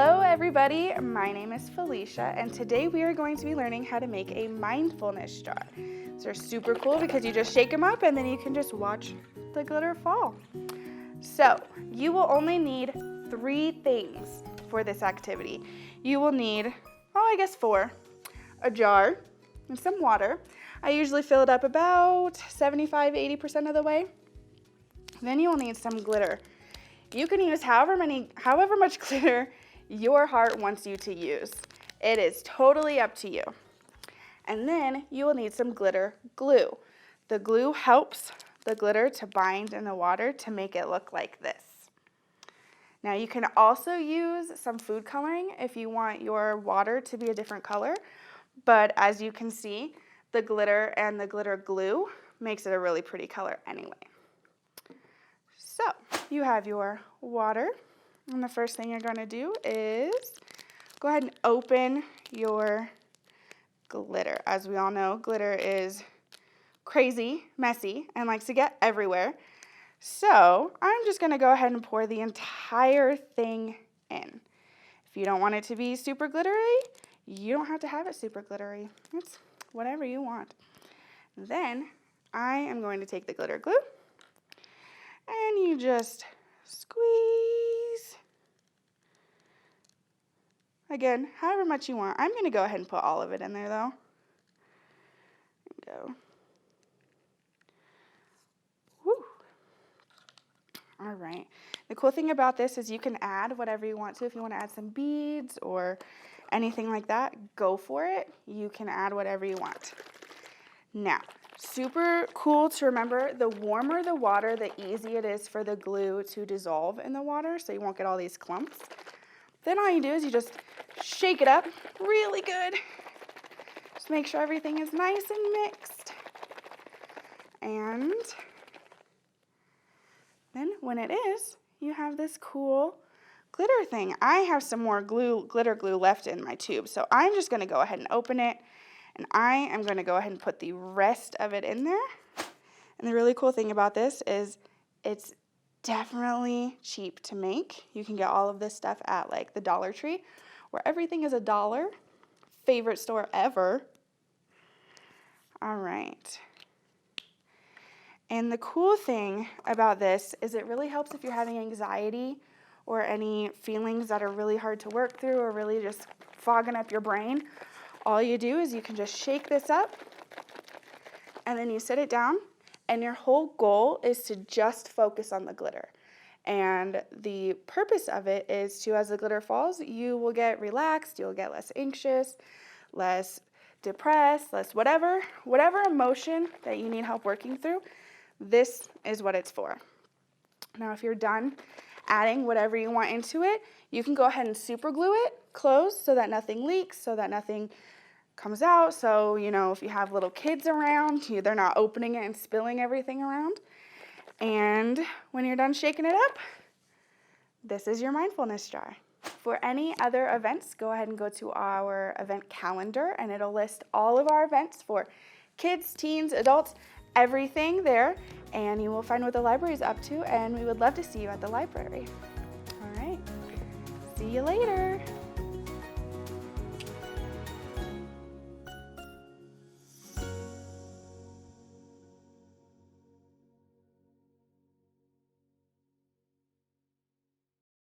Hello everybody, my name is Felicia and today we are going to be learning how to make a mindfulness jar. These are super cool because you just shake them up and then you can just watch the glitter fall. So you will only need 3 things for this activity. You will need, four. A jar and some water. I usually fill it up about 75-80% of the way. Then you will need some glitter. You can use however much glitter your heart wants you to use. It is totally up to you. And then you will need some glitter glue. The glue helps the glitter to bind in the water to make it look like this. Now you can also use some food coloring if you want your water to be a different color, but as you can see, the glitter and the glitter glue makes it a really pretty color anyway. So you have your water, and the first thing you're going to do is go ahead and open your glitter. As we all know, glitter is crazy, messy, and likes to get everywhere. So I'm just going to go ahead and pour the entire thing in. If you don't want it to be super glittery, you don't have to have it super glittery. It's whatever you want. Then I am going to take the glitter glue, and you just squeeze. Again, however much you want. I'm going to go ahead and put all of it in there though. Go. Woo. All right. The cool thing about this is you can add whatever you want to. If you want to add some beads or anything like that, go for it. You can add whatever you want. Now, super cool to remember, the warmer the water, the easier it is for the glue to dissolve in the water, so you won't get all these clumps. Then all you do is you just shake it up really good. Just make sure everything is nice and mixed. And then when it is, you have this cool glitter thing. I have some more glitter glue left in my tube, so I'm just going to go ahead and open it. And I am going to go ahead and put the rest of it in there. And the really cool thing about this is it's definitely cheap to make. You can get all of this stuff at like the Dollar Tree, where everything is $1. Favorite store ever. All right. And the cool thing about this is it really helps if you're having anxiety or any feelings that are really hard to work through or really just fogging up your brain. All you do is you can just shake this up, and then you sit it down, and your whole goal is to just focus on the glitter. And the purpose of it is to, as the glitter falls, you will get relaxed, you'll get less anxious, less depressed, less whatever emotion that you need help working through, this is what it's for. Now, if you're done adding whatever you want into it, you can go ahead and super glue it closed so that nothing leaks, so that nothing comes out. So, if you have little kids around, they're not opening it and spilling everything around. And when you're done shaking it up, this is your mindfulness jar. For any other events, go ahead and go to our event calendar, and it'll list all of our events for kids, teens, adults, everything there, and you will find what the library is up to, and we would love to see you at the library. All right, see you later.